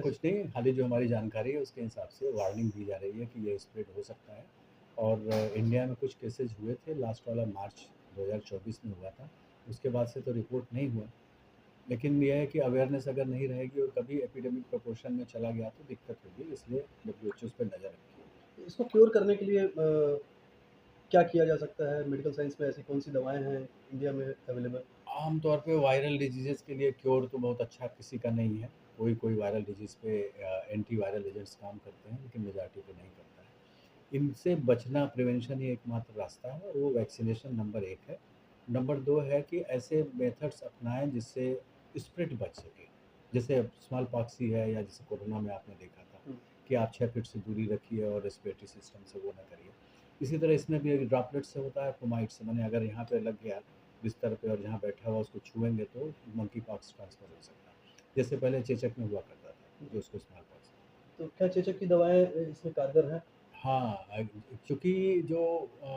कुछ नहीं, खाली जो हमारी जानकारी है उसके हिसाब से वार्निंग दी जा रही है कि ये स्प्रेड हो सकता है। और इंडिया में कुछ केसेस हुए थे, लास्ट वाला मार्च 2024 में हुआ था। उसके बाद से तो रिपोर्ट नहीं हुआ। लेकिन ये है कि अवेयरनेस अगर नहीं रहेगी और कभी एपिडेमिक प्रोपोर्शन में चला गया तो दिक्कत होगी, इसलिए डब्ल्यूएचओ उस पे नज़र रखी है। इसको क्योर करने के लिए क्या किया जा सकता है? मेडिकल साइंस में ऐसी कौन-सी दवाएँ हैं इंडिया में अवेलेबल? आम तौर पे वायरल डिजीज़ेज़ के लिए क्योर तो बहुत अच्छा किसी का नहीं है। कोई-कोई वायरल डिजीज़ पे एंटी वायरल एजेंट्स काम करते हैं, लेकिन मेजॉरिटी पे नहीं करता है। इनसे बचना प्रिवेंशन ही एकमात्र रास्ता है और वो वैक्सीनेशन नंबर 1 है। नंबर 2 है कि ऐसे मेथड्स अपनाएँ जिससे स्प्रेड बच सके। जैसे अब स्मॉल पॉक्स ही है या जैसे कोरोना में आपने देखा था हुँ, कि आप 6 फीट से दूरी रखिए और रेस्पिरेटरी सिस्टम से वो ना करिए। इसी तरह इसमें भी ड्रॉपलेट से होता है, फोमाइट से, माने अगर यहाँ पे लग गया बिस्तर पे और जहाँ बैठा हुआ उसको छुएँगे तो मंकी पॉक्स ट्रांसफ़र हो सकता है। जैसे पहले चेचक में हुआ करता था, जो जी। उसको स्मॉल पॉक्स। तो क्या चेचक की दवाएँ इसमें कारगर हैं? हाँ, चूँकि जो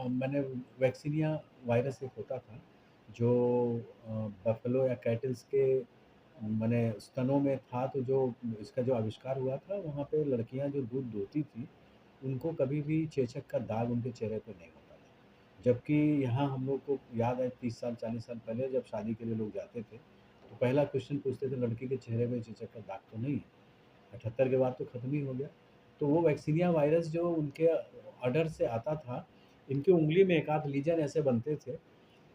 मैंने वैक्सीनिया वायरस एक होता था, जो बफ़लो या कैटल्स के माने स्तनों में था, तो जो इसका जो आविष्कार हुआ था, वहाँ पे लड़कियाँ जो दूध दोहती थीं, उनको कभी भी चेचक का दाग उनके चेहरे पे नहीं होता था। जबकि यहाँ हम लोग को याद है 30 साल, 40 साल पहले जब शादी के लिए लोग जाते थे, तो पहला क्वेश्चन पूछते थे, लड़की के चेहरे पे चेचक का दाग तो नहीं है? 78 के बाद तो खत्म ही हो गया। तो वो वैक्सीनिया वायरस जो उनके अडर से आता था, इनकी उँगली में एक आध लीजन ऐसे बनते थे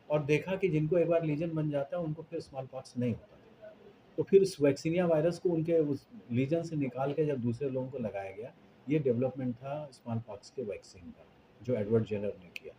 और देखा कि जिनको एक बार लीजन बन जाता है, उनको फिर स्मॉल पॉक्स नहीं होता था। तो फिर उस वैक्सीनिया वायरस को उनके उस लीजन से निकाल के जब दूसरे लोगों को लगाया गया, ये डेवलपमेंट था स्मॉल पॉक्स के वैक्सीन का, जो एडवर्ड जेनर ने किया।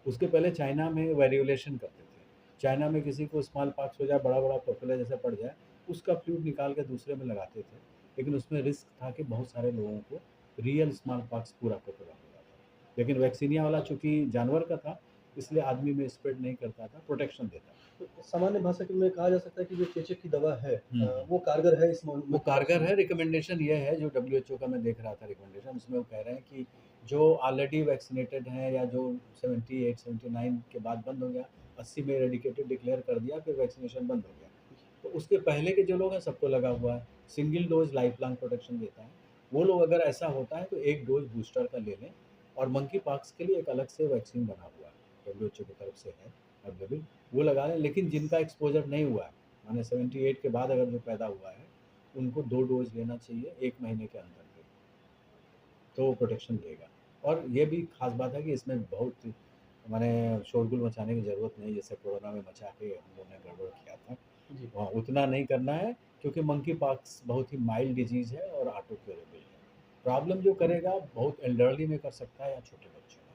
उसके पहले चाइना में वेरियोलेशन करते थे। चाइना में किसी को स्मॉल पॉक्स हो जाए, बड़ा-बड़ा पफोला जैसा पड़ जाए, उसका फ्लूइड निकाल के दूसरे में लगाते थे। लेकिन उसमें रिस्क था कि बहुत सारे लोगों को रियल स्मॉल पॉक्स पूरा का पूरा हो जाता। लेकिन वैक्सीनिया वाला चूँकि जानवर का था, इसलिए आदमी में स्प्रेड नहीं करता था, प्रोटेक्शन देता था। तो सामान्य भाषा में कहा जा सकता है कि जो चेचक की दवा है हुँ, हुँ। वो कारगर है इस वो मंकी पॉक्स कारगर में? है, रिकमेंडेशन ये है जो डब्ल्यूएचओ का मैं देख रहा था रिकमेंडेशन, उसमें वो कह रहे हैं कि जो ऑलरेडी वैक्सीनेटेड हैं या जो 78, 79 के बाद बंद हो गया, 80 में एरेडिकेटेड डिक्लेयर कर दिया, फिर वैक्सीनेशन बंद हो गया। तो उसके पहले के जो लोग हैं सबको लगा हुआ है, single dose life long protection देता है। वो लोग अगर ऐसा होता है तो 1 डोज़ बूस्टर का ले लें और मंकी पॉक्स के लिए एक अलग से वैक्सीन बना हुआ है, डब्ल्यूएचओ की तरफ से है अवेलेबल, वो लगा लें। लेकिन जिनका एक्सपोज़र नहीं हुआ है, माने 78 के बाद अगर जो पैदा हुआ है, उनको 2 डोज़ लेना चाहिए 1 महीने के अंदर, तो वो प्रोटेक्शन देगा। और ये भी ख़ास बात है कि इसमें बहुत माने शोरगुल मचाने की ज़रूरत नहीं, जैसे कोरोना में मचा के हम लोगों ने गड़बड़ किया था। जी। हाँ, उतना नहीं करना है, क्योंकि मंकी पॉक्स बहुत ही माइल्ड डिज़ीज़ है और ऑटो क्यूरेबल है। प्रॉब्लम जो करेगा बहुत एल्डरली में कर सकता है या छोटे बच्चों में।